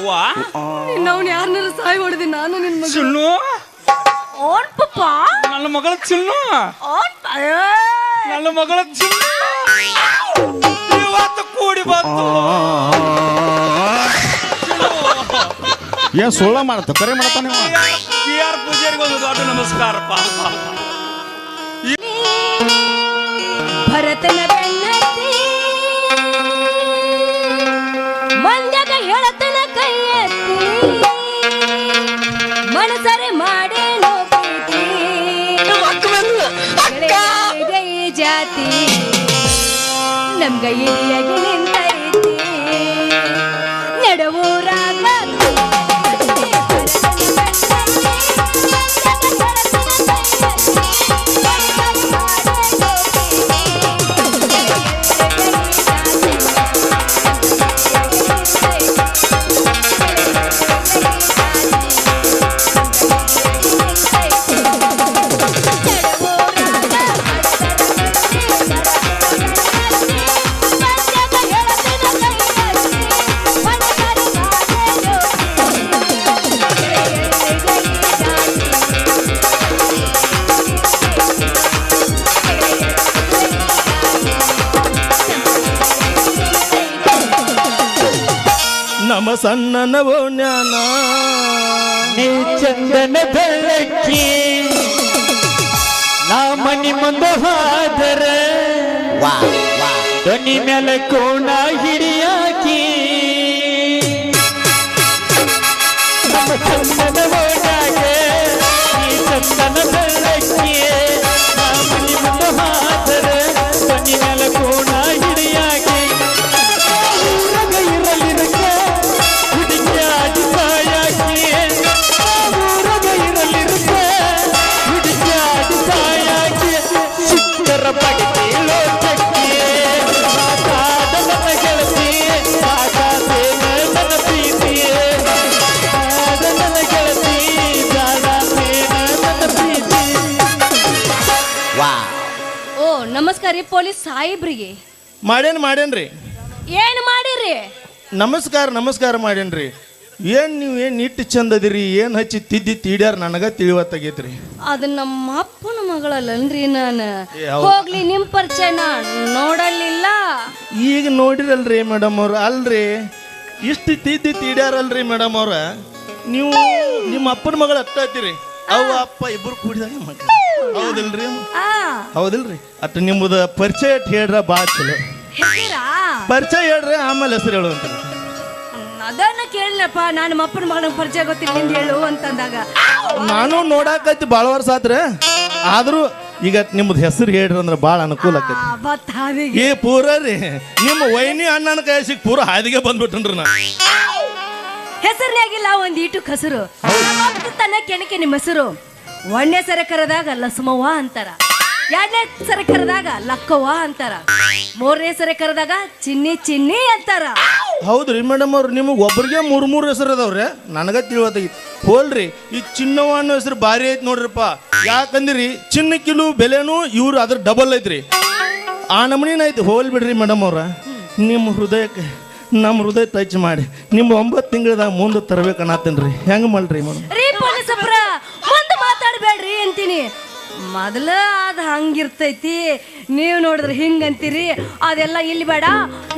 ಅವ್ವ ನಾವು ಯಾರನ್ನಾರು ಸಾಯಿ ಹೊಡೆದಿ ನಾನು ನಿನ್ ಮಗ ಚಿನ್ನು ಓನ್ ಪಪ್ಪ ನನ್ನ ಮಗಳ ಚಿನ್ನು ಓನ್ ನನ್ನ ಮಗಳ ಚಿನ್ನು ಇವತ್ತು ಕೂಡಿ ಬಂತು ಏನ್ ಸುಳ್ಳ ಮಾಡತ್ತ ಕರೆ ಮಾಡತಾನೆ ಪಿ ಆರ್ ಪೂಜಾರಿಗೆ ಒಂದು ದೊಡ್ಡ ನಮಸ್ಕಾರಪ್ಪ ಭರತನ ಬೆನ್ನತ್ತಿ ಮಂದ್ಯಾಗ ಹೇಳತನ ಕೈ ಎತ್ತಿ ಮನಸರೆ ಮಾಡೇನೋ ಪ್ರೀತಿ ಈ ಜಾತಿ ನಮ್ಗ ಹಿರಿಯಾಗಿ ನಿಂತೈತಿ ನಡವೂರಾಗ ನಮ್ಮ ಸಣ್ಣನವೋ ಜ್ಞಾನ ನೀ ಚಂದನ ಬೆಳಕಿ ನಾ ಮನಿ ಮುಂದೆ ಹಾದರ ದನಿ ಮೇಲೆ ಕೋಣ ಹಿಡಿಯಾಕಿ ನಮ್ಮ ಚಂದನ ನೀ ಚಂದನ ಬೆಳಕಿ ನಾ ಮನಿ ಮುಂದೆ ಹಾದರ ದನಿ ಮೇಲೆ ಕೋಣ ಹಿಡಿಯಾಕಿ ಓ ನಮಸ್ಕಾರ ರೀ ಪೊಲೀಸ್ ಸಾಹೇಬ್ರಿಗೆ ಮಾಡೇನ್ರಿ ಏನ್ ಮಾಡಿರಿ ನಮಸ್ಕಾರ ಮಾಡೇನ್ರಿ ಏನ್ ನೀವು ಏನ್ ಇಟ್ಟು ಚಂದ ಅದಿರಿ ಏನ್ ಹಚ್ಚಿ ತಿದ್ದಿ ತೀಡ್ಯಾರ ನನಗ ತಿಳಿವತ್ತಾಗೈತ್ರಿ ಅದು ನಮ್ಮ ಅಪ್ಪನ ಮಗಳಲ್ಲನ್ರಿ ನಾನು ಹೌದು. ಹೋಗ್ಲಿ ನಿಮ್ ಪರಿಚಯ ನೋಡಲಿಲ್ಲ ಈಗ ನೋಡಿರಲ್ರಿ ಮೇಡಮ್ ಅವ್ರ ಅಲ್ರಿ ಇಷ್ಟು ತಿದ್ದಿ ತೀಡ್ಯಾರಲ್ರಿ ಮೇಡಮ್ ಅವ್ರ ನೀವು ನಿಮ್ಮ ಅಪ್ಪನ ಮಗಳ ಹತ್ತೀರಿ ಅವ ಅಪ್ಪ ಇಬ್ರು ಕೂಡಿದಾಗ ಮಕ್ಕಳು ಹೌದಿಲ್ರಿ ಆ ಹೌದಿಲ್ರಿ ಅಟ್ ನಿಮ್ಮದ ಪರಿಚಯ ಹೇಳ್ರ ಭಾಳ ಚಲೋ ಹೆಸರಾ ಪರಿಚಯ ಹೇಳ್ರಿ ಆಮೇಲೆ ಹೆಸರು ಹೇಳುವಂತ ಅದನ್ನ ಕೇಳಪ್ಪ ನಾನು ನಮ್ಮ ಅಪ್ಪನ ಮಗಳ ಪರಿಚಯ ಗೊತ್ತಿಲ್ಲ ನಿಂದ ಹೇಳು ಅಂತಂದಾಗ ನಾನು ನೋಡಾಕೈತಿ ಭಾಳ ವರ್ಷ ಆತ್ರಿ ಆದ್ರೂ ಈಗ ನಿಮ್ದು ಹೆಸರು ಹೇಳ್ರಿ ಅಂದ್ರೆ ಭಾಳ ಅನುಕೂಲ ಆಕೈತಿ ಏ ಪೂರ ರೀ ನಿಮ್ಮ ವೈನಿ ಅಣ್ಣನ ಕೈ ಸಿಕ್ ಪೂರ ಹಾದಿಗೆ ಬಂದ್ಬಿಟ್ಟನ್ರಿ ನಾ ಹೆಸರಿನಾಗಿಲ್ಲ ಒಂದ್ ಈಟು ಹಸಿರು ತನ್ನ ಕೆಣಕೆ ನಿಮ್ಮ ಹೆಸರು ಒಂದನೇ ಸರ ಕರೆದಾಗ ಲಸಮವ್ವ ಅಂತಾರ ಎರಡನೇ ಸರ ಕರೆದಾಗ ಲಕ್ಕವ್ವ ಅಂತಾರ ಮೂರನೇ ಸರ ಕರೆದಾಗ ಚಿನ್ನಿ ಅಂತಾರ ಹೌದ್ರಿ ಮೇಡಮ್ ಅವ್ರು ನಿಮಗೆ ಒಬ್ರಿಗೆ ಮೂರು ಹೆಸರು ಅದಾವ್ರಿ ನನಗ ತಿಳಿವತ್ತಾಗಿತ್ತು ಹೋಲ್ರಿ ಈ ಚಿನ್ನವ್ವ ಅನ್ನೋ ಹೆಸರು ಭಾರಿ ಐತಿ ನೋಡ್ರಿಪ್ಪ ಯಾಕಂದ್ರಿ ಚಿನ್ನಕ್ಕಿಲು ಬೆಲೆನೂ ಇವ್ರು ಅದ್ರ ಡಬಲ್ ಐತ್ರಿ ಆ ನಮೂನಿನ ಐತಿ ಹೋಲ್ ಬಿಡ್ರಿ ಮೇಡಮ್ ಅವ್ರ ನಿಮ್ಮ ಹೃದಯಕ್ಕೆ ನಮ್ಮ ಹೃದಯ ಟಚ್ ಮಾಡಿ ನಿಮ್ಮ 9 ತಿಂಗಳದಾಗ ಮುಂದೆ ತರಬೇಕನ್ನತ್ತೇನ್ರಿ ಹೆಂಗೆ ಮಾಡ್ರಿ ಮೇಡಮ್ ರೀ ಪೊಲೀಸಪ್ರ ಮುಂದೆ ಮಾತಾಡ್ಬೇಡ್ರಿ ಅಂತೀನಿ ಮೊದಲ ಅದ್ ಹಂಗಿರ್ತೈತಿ ನೀವು ನೋಡಿದ್ರೆ ಹಿಂಗಂತೀರಿ ಅದೆಲ್ಲ ಇಲ್ಲಿ ಬೇಡ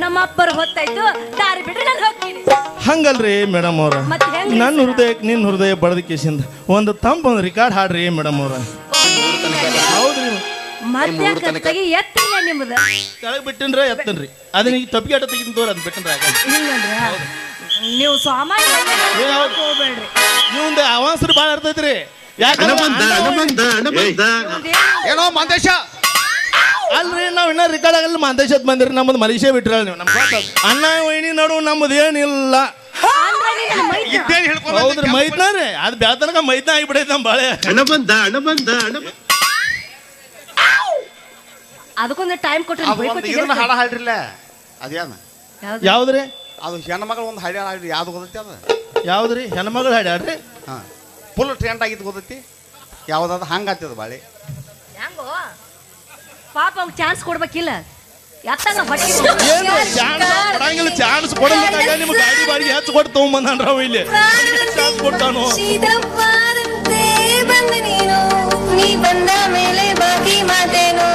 ನಮ್ಮ ಅಪ್ಪರ್ ಹೊತ್ತಾಯ್ತು ದಾರಿ ಬಿಡ್ರಿ ನಾನು ಹೋಗ್ತೀನಿ ಹಂಗಲ್ರಿ ಮೇಡಮ್ ಅವ್ರ ಮತ್ತೆ ಹೆಂಗ್ರಿ ನನ್ನ ಹೃದಯಕ್ಕೆ ನಿನ್ನ ಹೃದಯ ಬಡದ ಕೇಸಿಂದ ಒಂದು ಒಂದು ರಿಕಾರ್ಡ್ ಹಾಡ್ರಿ ಮೇಡಮ್ ಅವ್ರ ಹೌದ್ರಿ ಮಧ್ಯಾಹ್ನ ಎತ್ತಿಲ್ಲ ನಿಮ್ಮದ ಕೆಳಗೆ ಬಿಟ್ಟಿನ್ರಿ ಎತ್ತನ್ರಿ ಅದನ್ನ ಈಗ ತಪ್ಪಿಗೆ ಆಟ ತೆಗಿತೀನಿ ತೋರಿ ಅದ್ ಬಿಟ್ಟನ್ರಿ ಹಿಂಗಂದ್ರ ನೀವು ಸಾಮಾನ್ಯ ಹೋಗ್ಬೇಡ್ರಿ ಇವಂದ ಅವಾನ್ಸರ್ ಭಾಳ ಇರ್ತೈತ್ರಿ ಏನೋ ಮಂದೇಶ ಅಲ್ರಿ ನಾವ್ ಇನ್ನ ರಿಕಾರ್ಡ್ ಆಗಲ್ಲ ಮಂದೇಶತ್ ಬಂದಿರಿ ನಮ್ಮದು ಮಲೇಷಿಯಾ ಬಿಟ್ರಲ್ಲ ನೀವು ನಮ್ಗೆ ಅಣ್ಣ ವೈನಿ ನಡು ನಮ್ಮದು ಏನಿಲ್ಲ ಹೌದ್ರಿ ಮೈದ್ನ ರೀ ಅದು ಬೆಳತನಕ ಮೈದ್ನ ಆಗಿಬಿಡೈತೆ ನಮ್ಮ ಬಾಳೆ ಅದಕ್ಕೊಂದು ಟೈಮ್ ಕೊಟ್ಟು ಹಾಡ ಹಾಡ್ರಿಲ್ಲ ಅದೇನ ಯಾವ್ದ್ರಿ ಅದು ಹೆಣ್ಮಗಳು ಒಂದು ಹಾಡ್ಯಾರ ಹಾಡ್ರಿ ಯಾವ್ದು ಗೊತ್ತೈತಿ ಅದು ಯಾವ್ದ್ರಿ ಹೆಣ್ಮಗಳು ಹಾಡ್ಯಾಡ್ರಿ ಹಾಂ ಫುಲ್ ಟ್ರೆಂಡ್ ಆಗಿದ್ದು ಗೊತ್ತೈತಿ ಯಾವ್ದಾದ್ರು ಹಂಗಾಗ್ತದ ಬಾಳೆ ಹೆಂಗೋ ಪಾಪ ಅವ್ಗೆ ಚಾನ್ಸ್ ಕೊಡ್ಬೇಕಿಲ್ಲ ಎತ್ತಲ್ಲ ಹೊಟ್ಟಿ ಏನು ಚಾನ್ಸ್ ಕೊಡಂಗಿಲ್ಲ, ಚಾನ್ಸ್ ಕೊಡಬೇಕಾಗ ನಿಮ್ ಗಾಡಿ ಬಾಡಿಗೆ ಹೆಚ್ಚು ಕೊಟ್ಟು ತಗೊಂಬಂದ್ರ ಅವ ಇಲ್ಲಿ ಚಾನ್ಸ್ ಕೊಡ್ತಾನು. ಶೀತವಾದಂತೆ ಬಂದ ನೀನು, ನೀ ಬಂದ ಮೇಲೆ ಬಾಕಿ ಮಾತೇನು.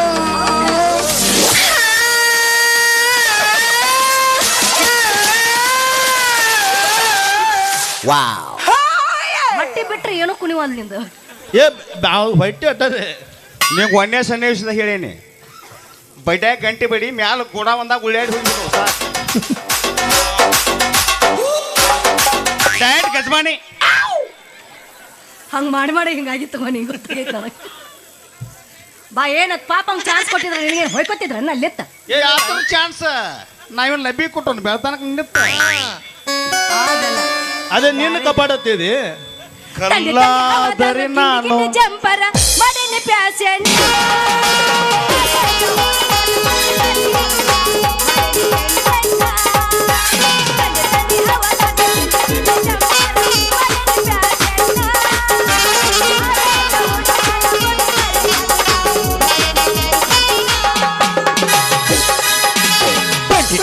ಹೊಟ್ಟಿ ಬಿಟ್ರೆ ಏನೋ ಕುಣಿವಲ್ ನಿಂದು. ಏ ಹೊಟ್ಟೆ ಅಟ್ಟದೆ ನಿಂಗೆ ಒಂದೇ ಸನ್ನಿವೇಶದಾಗ ಹೇಳೇನಿ, ಬಡ್ಯಾಗ ಗಂಟೆ ಬಡಿ ಮ್ಯಾಲ ಕೂಡ ಒಂದಾಗ ಉಳ್ಳಾಡಿ ಹೋಗ್ಬಿಡು ಡೈರೆಕ್ಟ್ ಗಜಮಾನಿ. ಹಂಗ್ ಮಾಡಿ ಹಿಂಗಾಗಿತ್ತು ನೀ ಗೊತ್ತಾಗೈತೆ ನನಗೆ. ಬಾ ಏನತ್ ಪಾಪ ಹಂಗ್ ಚಾನ್ಸ್ ಕೊಟ್ಟಿದ್ರ ನಿನಗೆ ಹೊಯ್ಕೊತಿದ್ರ ಅಲ್ಲಿತ್ತ. ಏ ಯಾವ ಚಾನ್ಸ್ ನಾವೇನು ಲಬ್ಬಿ ಕೊಟ್ಟೋನು ಬೆಳ್ತಾನಕ್ಕೆ ನಿಂತ ಅದೇ ನಿನ್ನ ಕಪಾಡತ್ತಿದೆ. ಕಲ್ಲಾದರೆ ನಾನು ಜಂಪರ ಮಡಿನ ಪ್ಯಾಸೆನ್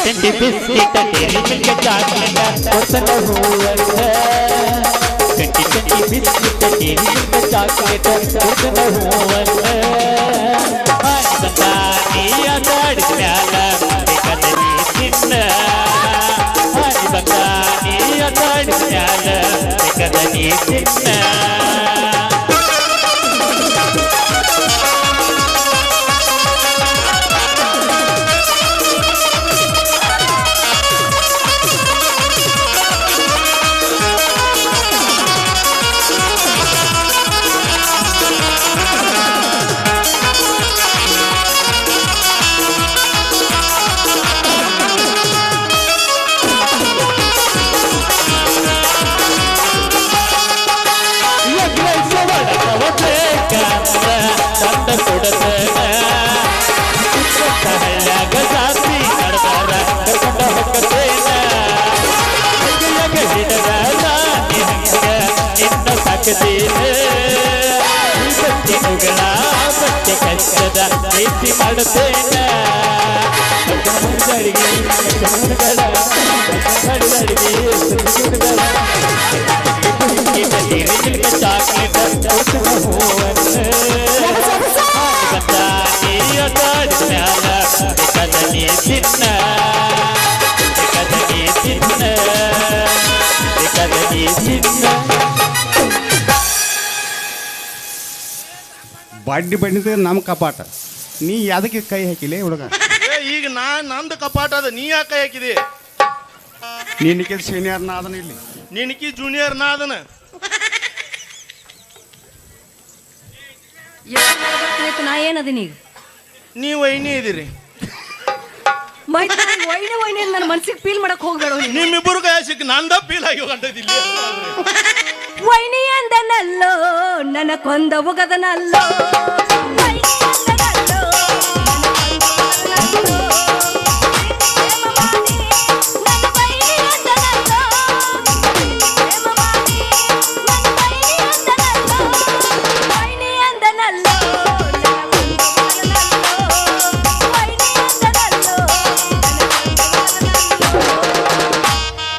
twenty biscuit Dairy Milk chocolate ಕೊಡ್ತಾನ ಹೂವಂತ. Twenty biscuit Dairy Milk chocolate ಕೊಡ್ತಾನ ಹೂವಂತ. ನೀ ಅದಾಡಿದ ಮ್ಯಾಲ ಬೇಕಾದ ನೀ ತಿನ್ನ. ನೀ ಅದಾಡಿದ ಮ್ಯಾಲ ಬೇಕಾದ ನೀ ತಿನ್ನ. ಬಟ್ಟೆ ಕಷ್ಟದ ಪ್ರೀತಿ ಮಾಡುತ್ತೇನ. ಚಾಕ್ಲೇಟ್ ಕದನಿ ತಿನ್ನ ಕದನಿ ತಿನ್ನ ಕದನಿ ತಿನ್ನ. ಬಡ್ಡಿ ಬಡ್ಡಿದ ನಮ್ಮ ಕಪಾಟ, ನೀ ಯಾದಕ್ಕೆ ಕೈ ಹಾಕಿಲ್ಲ ಹುಡುಗ? ಈಗ ನಂದು ಕಪಾಟ ಅದ, ನೀ ಯಾಕೆ ಹಾಕಿದೆ? ನಿನಕ್ಕೆ ಸೀನಿಯರ್ ನಾ ಅದನ್ನ ಇಲ್ಲಿ, ನಿನಕಿ ಜೂನಿಯರ್ ನಾ ಅದನ. ನಾ ಏನದೀನಿ ಈಗ? ನೀ ವೈನಿ ಇದೀರಿ. ವೈನಿ ನನ್ನ ಮನ್ಸಿಗೆ ಫೀಲ್ ಮಾಡಕ್ ಹೋಗ್ಬೇಡ. ನಿಮ್ಮಿಬ್ಬರು ಕೈ ಸಿಕ್ಕ ನಂದ ಫೀಲ್ ಆಗಿ ಹೋಗಂತದಿಲ್ಲ. ವೈನಿ ಅಂದನಲ್ಲೋ ನನ್ನ ಕೊಂದ ಉಗದನಲ್ಲೋ.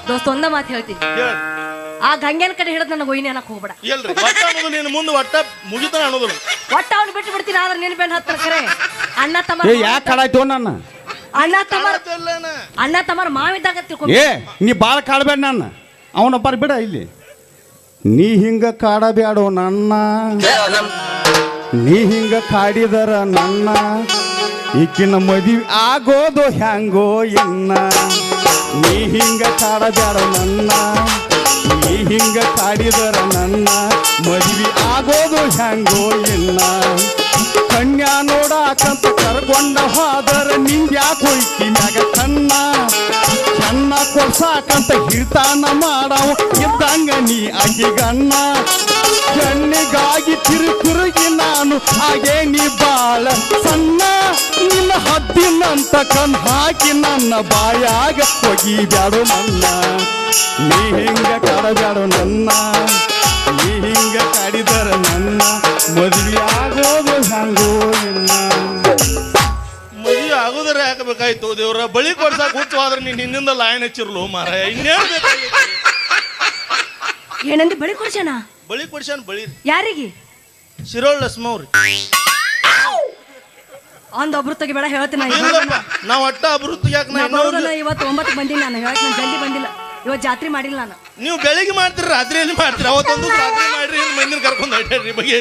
ದೋಸ್ತ ಒಂದ ಮಾತು ಹೇಳ್ತೀನಿ, ಆ ಗಂಗೆನ ಕಡೆ ಹಿಡಿದ್ ನನಗೆ ಒಯ್ನಿ ಅನ್ನಕ್ ಹೋಗ್ಬೇಡ. ಎಲ್ರಿ ಒಟ್ಟ ಅನ್ನೋದು ನೀನು ಮುಂದೆ ಒಟ್ಟ ಮುಗಿತಾನ ಅನ್ನೋದಿಲ್ಲ. ಒಟ್ಟ ಅವ್ನು ಬಿಟ್ಟು ಬಿಡ್ತೀನಿ, ಆದ್ರೆ ನಿನ್ ಬೆನ್ ಹತ್ರ ಕರೆ ಅಣ್ಣ ತಮ್ಮ ಯಾಕೆ ಕಾಡಾಯ್ತು ನನ್ನ ಅಣ್ಣ ತಮ್ಮರ ಮಾವಿದ್ದಾಗ ಏ ನೀ ಭಾಳ ಕಾಡಬೇಡ ನನ್ನ, ಅವನ ಬರ್ಬೇಡ ಇಲ್ಲಿ. ನೀ ಹಿಂಗ ಕಾಡಬೇಡೋ ನನ್ನ, ನೀ ಹಿಂಗ ಕಾಡಿದರ ನನ್ನ ಈಕಿನ ಮದುವೆ ಆಗೋದು ಹ್ಯಾಂಗೋ ಇನ್ನ. ನೀ ಹಿಂಗ ಕಾಡಬೇಡೋ ನನ್ನ, ನೀ ಹಿಂಗ ಕಾಡಿದರ ನನ್ನ ಮದುವೆ ಆಗೋದು ಹ್ಯಾಂಗೋ ಇನ್ನ. ಕನ್ಯಾ ನೋಡಾಕಂತ ಕರ್ಕೊಂಡ ಹೋದರ ನಿಂದ್ಯಾಕೆ ಹೋಯ್ತಿ ಮ್ಯಾಗ ಕಣ್ಣ. ಚೆನ್ನ ಕೊಡ್ಸಾಕಂತ ಹಿಡ್ತಾನ ಮಾಡವ ಇದ್ದಂಗ ನೀ ಅಗಿಗಣ್ಣ. ಕಣ್ಣಿಗಾಗಿ ತಿರುಗಿ ನಾನು ಹಾಗೆ ನೀ ಬಾಳ ಸಣ್ಣ. ನಿನ್ನ ಹದ್ದಿನಂತ ಕಣ್ ಹಾಕಿ ನನ್ನ ಬಾಯಾಗ ಒಗಿಬ್ಯಾಡು ನನ್ನ. ನೀ ಹಿಂಗ ಕಾಡಬ್ಯಾಡು ನನ್ನ, ನೀ ಹಿಂಗ ಕಾಡಿದರ ನನ್ನ ಮದುವೆ ಆಗೋದು ಹಂಗೋ ಇಲ್ಲ. ಮದುವೆ ಆಗೋ ತೆಗೆದ್ರೆ ಹಾಕಬೇಕಾಯ್ತು ದೇವ್ರ ಬಳಿ ಕೊಡ್ಸಾಕ ಹುಚ್ಚವಾದ್ರೆ ನೀನ್ ಹಿಂದಿಂದ ಲೈನ್ ಹಚ್ಚಿರ್ಲು ಮಾರ ಇನ್ನೇನು ಬೇಕಾಗಿತ್ತು ಏನಂದಿ ಬಳಿ ಕೊಡ್ಸಣ ಬಳಿ ಕೊಡ್ಸಾನ ಬಳಿ ಯಾರಿಗೆ ಶಿರೋಳ್ ಲಸ್ಮವ್ರಿ ಒಂದ್ ಒಬ್ರು ತೆಗಿಬೇಡ ಹೇಳ್ತೀನಿ ನಾವ್ ಅಟ್ಟ ಅಭಿವೃದ್ಧಿ ಯಾಕೆ ಇವತ್ತು 9 ಬಂದಿನಿ ನಾನು ಹೇಳಕ್ ನಾನು ಜಲ್ದಿ ಬಂದಿಲ್ಲ ಇವತ್ತು ಜಾತ್ರೆ ಮಾಡಿಲ್ಲ ನಾನು ನೀವು ಬೆಳಿಗ್ಗೆ ಮಾಡ್ತೀರಿ ರಾತ್ರಿಯಲ್ಲಿ ಮಾಡ್ತೀರಿ ಅವತ್ತೊಂದು ರಾತ್ರಿ ಮಾಡ್ರಿ ಮಂದಿನ ಕರ್ಕೊಂಡು ಅಡ್ಡಾಡ್ರಿ ಬಗ್ಗೆ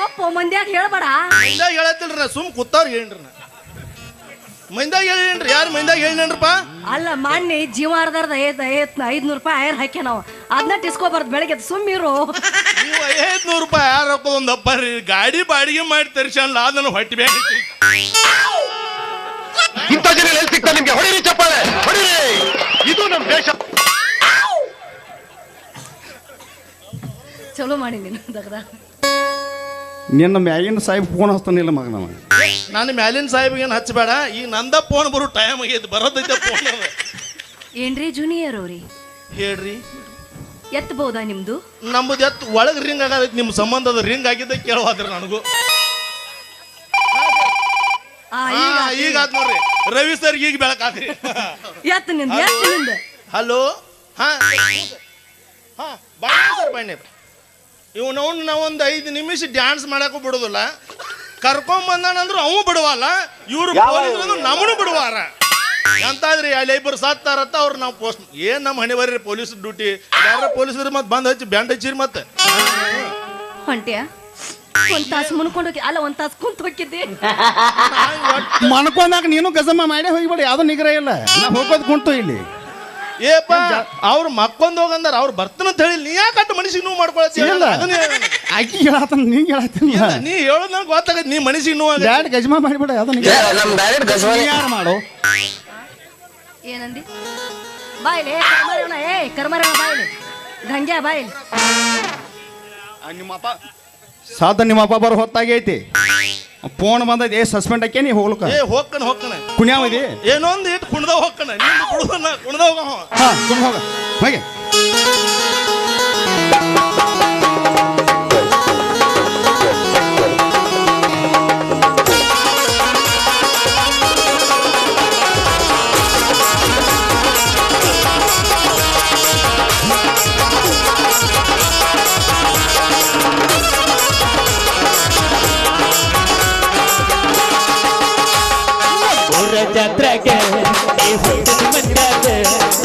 ಗೊಪ್ಪ ಮಂದ್ಯಾಗ ಹೇಳ್ಬೇಡ ಮಂದ್ಯಾಗ ಹೇಳತ್ತಿಲ್ರಿ ನಾ ಸುಮ್ ಕೂತಾವ್ರಿ ಹೇಳ್ರಿ ನಾ ಮಂದ್ಯಾಗ ಹೇಳಿನ್ರಿ ಯಾರು ಮಂದ್ಯಾಗ ಹೇಳಿನ್ರಪ್ಪ ಅಲ್ಲ ಮಾನ್ಯ ಜೀವಾರ್ದಾರ್ದ 500 ರೂಪಾಯಿ ಐರ್ ಹಾಕ್ಯ ನಾವು ಅದನ್ನ ಟಿಸ್ಕೋಬಾರ್ದು ಬೆಳಗ್ಗೆ ಸುಮ್ಮಿರು ನೀವು 500 ರೂಪಾಯಿ ಯಾರು ಹಾಕೋದು ಒಂದು ಅಪ್ಪರಿ ಗಾಡಿ ಬಾಡಿಗೆ ಮಾಡಿ ತರಿಸಲ್ಲ ಅದನ್ನು ಹೊಟ್ಟಿ ಬ್ಯಾಗ ಇಂಥ ಜನ ಎಲ್ಲಿ ಸಿಗ್ತಾ ನಿಮ್ಗೆ ಹೊಡಿರಿ ಚಪ್ಪಾಳೆ ಹೊಡಿರಿ ಇದು ನಮ್ಮ ದೇಶ ಚಲೋ ಮಾಡಿ ನೀನು ದಗದ ನಿನ್ನ ಮ್ಯಾಗಿನ ಸಾಹೇಬ್ ಫೋನ್ ಹಚ್ತಾನಿಲ್ಲ ಮಗ ನಮ್ಮ ನಾನು ಮ್ಯಾಲಿನ ಸಾಹೇಬ್ಗೆ ಏನು ಹಚ್ಚಬೇಡ ಈಗ ನಂದ ಫೋನ್ ಬರೋ ಟೈಮ್ ಆಗೈತೆ ಬರೋದೈತೆ ಫೋನ್ ಏನ್ರಿ ಜೂನಿಯರ್ ಅವ್ರಿ ಹೇಳ್ರಿ ಎತ್ತಬಹುದಾ ನಿಮ್ದು ನಮ್ಮದು ಎತ್ತು ಒಳಗೆ ರಿಂಗ್ ಆಗದೈತಿ ನಿಮ್ಮ ಸಂಬಂಧದ ರಿಂಗ್ ಆಗಿದ್ದ ಕೇಳವಾದ್ರಿ ನನಗೂ ಈಗ ಆತ್ ನೋಡ್ರಿ ರವಿ ಸರ್ ಈಗ ಬೆಳಕಾದ್ರಿ ಎತ್ತ ನಿಂದ ಹಲೋ ಹಾ ಬನ್ನಿ ಸರ್ ಬನ್ನಿ ಇವನವ್ನು ನಾವೊಂದು 5 ನಿಮಿಷ ಡ್ಯಾನ್ಸ್ ಮಾಡಕ್ಕೂ ಬಿಡೋದಿಲ್ಲ ಕರ್ಕೊಂಬಂದಾನಂದ್ರು ಅವು ಬಿಡುವಲ್ಲ ಇವ್ರು ನಮ್ಮನು ಬಿಡುವಾರ ಎಂತಾದ್ರಿ ಅಲ್ಲಿ ಇಬ್ಬರು ಸತ್ತಾರತ್ತ ಅವ್ರು ನಾವು ಪೋಸ್ಟ್ ಏನ್ ನಮ್ಮ ಹಣೆ ಬರ್ರಿ ಪೊಲೀಸ್ ಡ್ಯೂಟಿ ಯಾರ ಪೊಲೀಸರು ಮತ್ತೆ ಬಂದ್ ಹಚ್ಚಿ ಬ್ಯಾಂಡ್ ಹಚ್ಚಿರಿ ಮತ್ತೆ ಹೊಂಟ್ಯಾ ಒಂದ್ ತಾಸು ಮುನ್ಕೊಂಡು ಹೋಗಿ ಅಲ್ಲ ಒಂದ್ ತಾಸು ಕುಂತ ಹೋಗಿದ್ದೆ ಮನ್ಕೊಂಡಾಗ ನೀನು ಗಜಮ್ಮ ಮಾಡೇ ಹೋಗಿಬೇಡ ಯಾವ್ದು ನಿಗ್ರ ಇಲ್ಲ ನಾ ಹೋಗೋದು ಕುಂತು ಇಲ್ಲಿ ಏಪ ಅವ್ರು ಮಕ್ಕೊಂದ್ ಹೋಗಂದಾರ ಅವ್ರು ಬರ್ತನಂತ ಹೇಳಿ ನೀ ಯಾಕಟ್ಟು ಮನುಷ್ಯ ನೋವು ಮಾಡ್ಕೊಳತ್ತೀಯಲ್ಲ ಆಕಿ ಹೇಳತ್ತ ನೀ ಹೇಳತ್ತಿಲ್ಲ ನೀ ಹೇಳೋದ್ ನಂಗೆ ಗೊತ್ತಾಗೈತಿ ನೀ ಮನುಷ್ಯ ನೋವು ಬ್ಯಾಡ್ ಗಜಮಾ ಮಾಡಿಬಿಡ ಯಾವ್ದು ಯಾರು ಮಾಡು ಏನಂದಿ ಬಾಯ್ಲೆ ಕರ್ಮರಣ ಬಾಯ್ಲೆ ಗಂಗ್ಯಾ ಬಾಯ್ಲೆ ನಿಮ್ಮಪ್ಪ ಸಾಧ ನಿಮ್ಮಪ್ಪ ಬರೋ ಹೊತ್ತಾಗೈತಿ ಫೋನ್ ಬಂದೈತಿ ಸಸ್ಪೆಂಡ್ ಹಾಕಿ ನೀ ಹೋಗ್ಲಕ್ಕ ಹೋಗ್ಕನ ಕುಣ್ಯಾವದಿ ಏನೊಂದು ಇಟ್ಟು ಕುಣ್ದ ಹೋಗ್ಕನ ಕುಣ್ದ ಹೋಗ ಹಾ ಕುಣ್ ಹೋಗ ಹಾಗೆ ಜಾತ್ರೆಗೆ ನೀ ಹೊಂಟದಿ ಮಂದಾಗೆ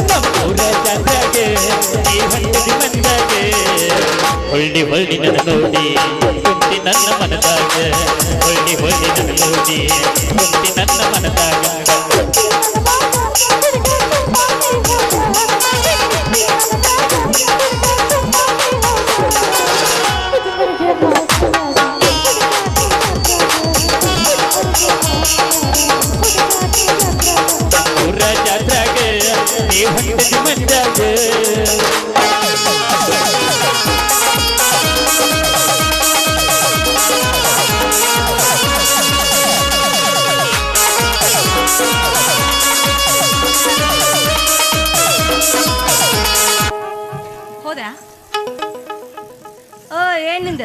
ನಮ್ಮೂರ ಜಾತ್ರೆಗೆ ನೀ ಹೊಂಟದಿ ಮಂದಾಗೆ ಹೊಳ್ಳಿ ಹೊಳ್ಳಿ ನನ್ನ ನೋಡಿ ಕುಂತಿ ನನ್ನ ಮನದಾಗ ಹೊಳ್ಳಿ ಹೊಳ್ಳಿ ನನ್ನ ನೋಡಿ ಕುಂತಿ ನನ್ನ ಮನದಾಗ ಜಾತ್ರೆಗೆ ನೀ ಹೊಂಟದಿ ಮಂದಾಗೆ ಹೋದ್ಯಾ ಏನಿಂದ